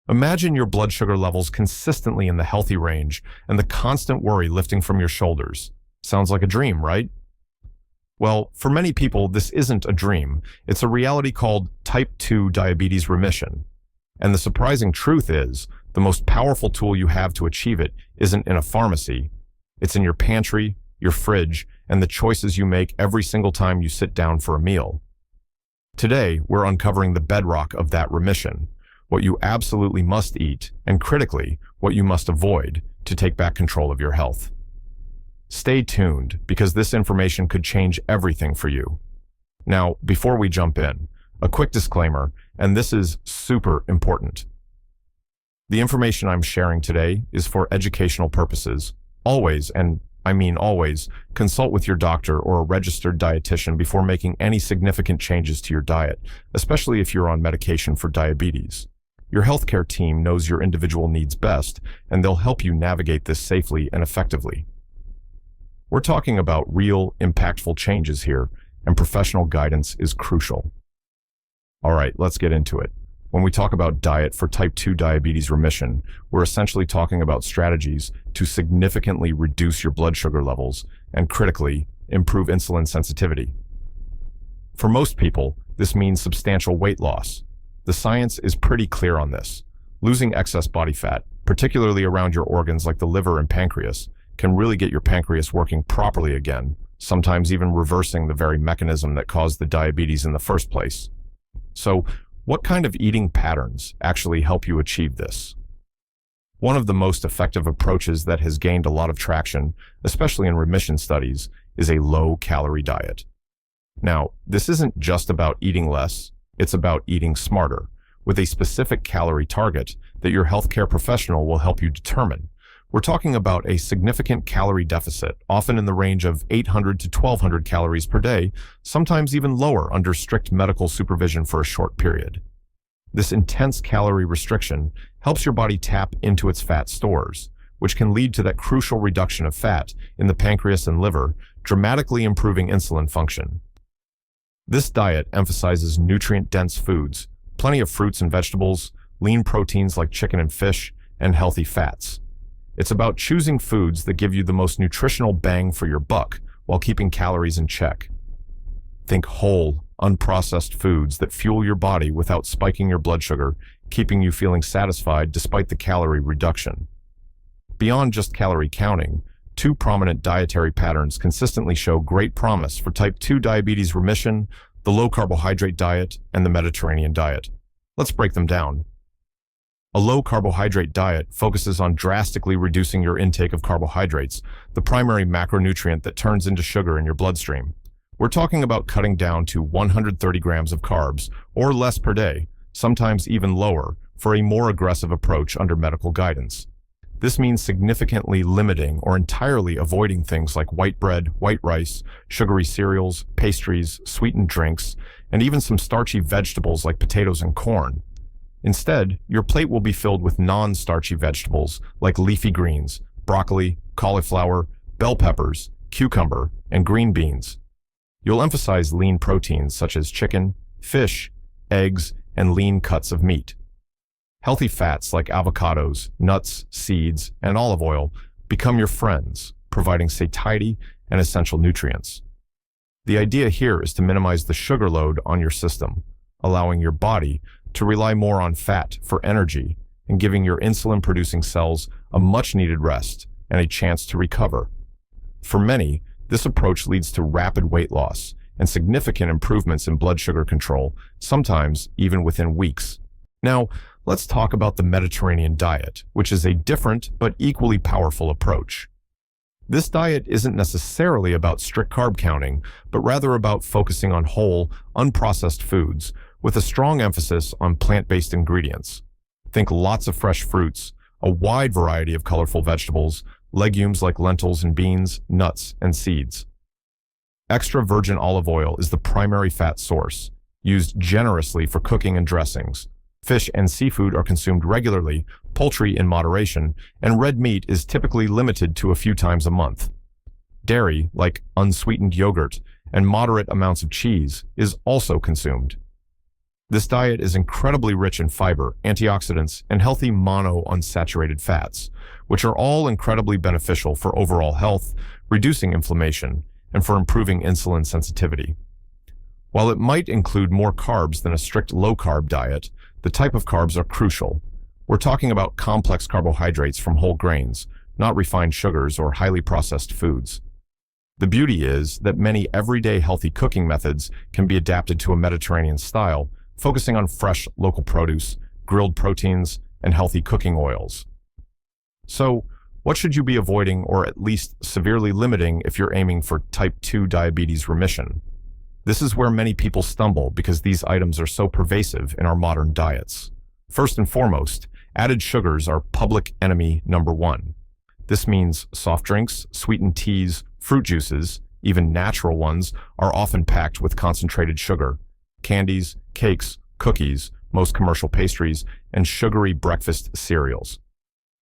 Imagine your blood sugar levels consistently in the healthy range and the constant worry lifting from your shoulders. Sounds like a dream, right? Well, for many people, this isn't a dream. It's a reality called type 2 diabetes remission. And the surprising truth is, the most powerful tool you have to achieve it isn't in a pharmacy. It's in your pantry, your fridge, and the choices you make every single time you sit down for a meal. Today, we're uncovering the bedrock of that remission, what you absolutely must eat, and critically, what you must avoid to take back control of your health. Stay tuned, because this information could change everything for you. Now, before we jump in, a quick disclaimer, and this is super important. The information I'm sharing today is for educational purposes. Always, and I mean always, consult with your doctor or a registered dietitian before making any significant changes to your diet, especially if you're on medication for diabetes. Your healthcare team knows your individual needs best, and they'll help you navigate this safely and effectively. We're talking about real, impactful changes here, and professional guidance is crucial. All right, let's get into it. When we talk about diet for type 2 diabetes remission, we're essentially talking about strategies to significantly reduce your blood sugar levels and, critically, improve insulin sensitivity. For most people, this means substantial weight loss. The science is pretty clear on this. Losing excess body fat, particularly around your organs like the liver and pancreas, can really get your pancreas working properly again, sometimes even reversing the very mechanism that caused the diabetes in the first place. So, what kind of eating patterns actually help you achieve this? One of the most effective approaches that has gained a lot of traction, especially in remission studies, is a low-calorie diet. Now, this isn't just about eating less, it's about eating smarter, with a specific calorie target that your healthcare professional will help you determine. We're talking about a significant calorie deficit, often in the range of 800 to 1200 calories per day, sometimes even lower under strict medical supervision for a short period. This intense calorie restriction helps your body tap into its fat stores, which can lead to that crucial reduction of fat in the pancreas and liver, dramatically improving insulin function. This diet emphasizes nutrient-dense foods, plenty of fruits and vegetables, lean proteins like chicken and fish, and healthy fats. It's about choosing foods that give you the most nutritional bang for your buck while keeping calories in check. Think whole, unprocessed foods that fuel your body without spiking your blood sugar, keeping you feeling satisfied despite the calorie reduction. Beyond just calorie counting, two prominent dietary patterns consistently show great promise for type 2 diabetes remission: the low-carbohydrate diet and the Mediterranean diet. Let's break them down. A low-carbohydrate diet focuses on drastically reducing your intake of carbohydrates, the primary macronutrient that turns into sugar in your bloodstream. We're talking about cutting down to 130 grams of carbs, or less per day, sometimes even lower, for a more aggressive approach under medical guidance. This means significantly limiting or entirely avoiding things like white bread, white rice, sugary cereals, pastries, sweetened drinks, and even some starchy vegetables like potatoes and corn. Instead, your plate will be filled with non-starchy vegetables like leafy greens, broccoli, cauliflower, bell peppers, cucumber, and green beans. You'll emphasize lean proteins such as chicken, fish, eggs, and lean cuts of meat. Healthy fats like avocados, nuts, seeds, and olive oil become your friends, providing satiety and essential nutrients. The idea here is to minimize the sugar load on your system, allowing your body to rely more on fat for energy and giving your insulin-producing cells a much-needed rest and a chance to recover. For many, this approach leads to rapid weight loss and significant improvements in blood sugar control, sometimes even within weeks. Now, let's talk about the Mediterranean diet, which is a different but equally powerful approach. This diet isn't necessarily about strict carb counting, but rather about focusing on whole, unprocessed foods, with a strong emphasis on plant-based ingredients. Think lots of fresh fruits, a wide variety of colorful vegetables, legumes like lentils and beans, nuts, and seeds. Extra virgin olive oil is the primary fat source, used generously for cooking and dressings. Fish and seafood are consumed regularly, poultry in moderation, and red meat is typically limited to a few times a month. Dairy, like unsweetened yogurt, and moderate amounts of cheese, is also consumed. This diet is incredibly rich in fiber, antioxidants, and healthy monounsaturated fats, which are all incredibly beneficial for overall health, reducing inflammation, and for improving insulin sensitivity. While it might include more carbs than a strict low-carb diet, the type of carbs are crucial. We're talking about complex carbohydrates from whole grains, not refined sugars or highly processed foods. The beauty is that many everyday healthy cooking methods can be adapted to a Mediterranean style, focusing on fresh local produce, grilled proteins, and healthy cooking oils. So, what should you be avoiding or at least severely limiting if you're aiming for type 2 diabetes remission? This is where many people stumble because these items are so pervasive in our modern diets. First and foremost, added sugars are public enemy number one. This means soft drinks, sweetened teas, fruit juices, even natural ones, are often packed with concentrated sugar. Candies, cakes, cookies, most commercial pastries, and sugary breakfast cereals.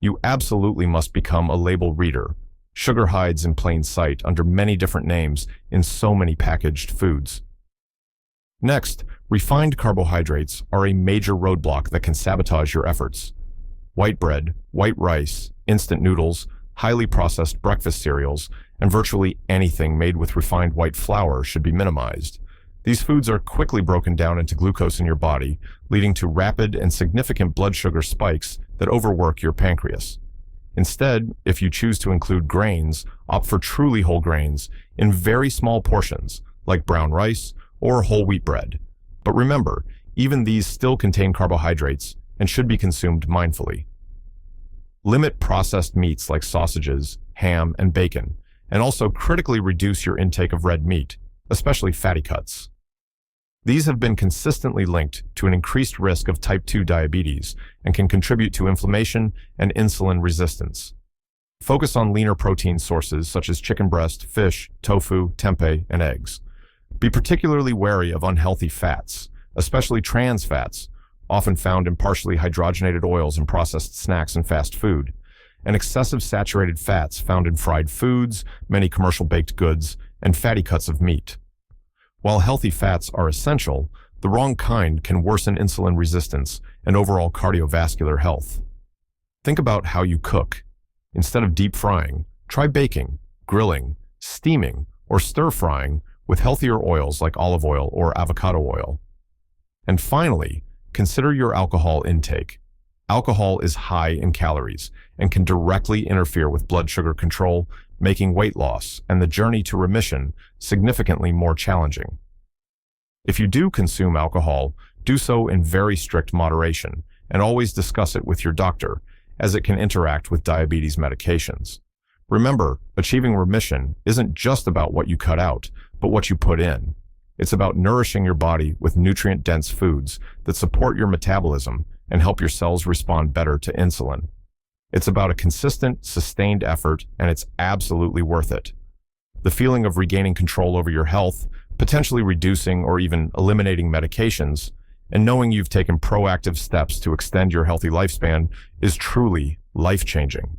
You absolutely must become a label reader. Sugar hides in plain sight under many different names in so many packaged foods. Next, refined carbohydrates are a major roadblock that can sabotage your efforts. White bread, white rice, instant noodles, highly processed breakfast cereals, and virtually anything made with refined white flour should be minimized. These foods are quickly broken down into glucose in your body, leading to rapid and significant blood sugar spikes that overwork your pancreas. Instead, if you choose to include grains, opt for truly whole grains in very small portions, like brown rice or whole wheat bread. But remember, even these still contain carbohydrates and should be consumed mindfully. Limit processed meats like sausages, ham, and bacon, and also critically reduce your intake of red meat, especially fatty cuts. These have been consistently linked to an increased risk of type 2 diabetes and can contribute to inflammation and insulin resistance. Focus on leaner protein sources such as chicken breast, fish, tofu, tempeh, and eggs. Be particularly wary of unhealthy fats, especially trans fats, often found in partially hydrogenated oils in processed snacks and fast food, and excessive saturated fats found in fried foods, many commercial baked goods, and fatty cuts of meat. While healthy fats are essential, the wrong kind can worsen insulin resistance and overall cardiovascular health. Think about how you cook. Instead of deep frying, try baking, grilling, steaming, or stir frying with healthier oils like olive oil or avocado oil. And finally, consider your alcohol intake. Alcohol is high in calories and can directly interfere with blood sugar control, making weight loss and the journey to remission significantly more challenging. If you do consume alcohol, do so in very strict moderation and always discuss it with your doctor, as it can interact with diabetes medications. Remember, achieving remission isn't just about what you cut out, but what you put in. It's about nourishing your body with nutrient-dense foods that support your metabolism and help your cells respond better to insulin. It's about a consistent, sustained effort, and it's absolutely worth it. The feeling of regaining control over your health, potentially reducing or even eliminating medications, and knowing you've taken proactive steps to extend your healthy lifespan is truly life-changing.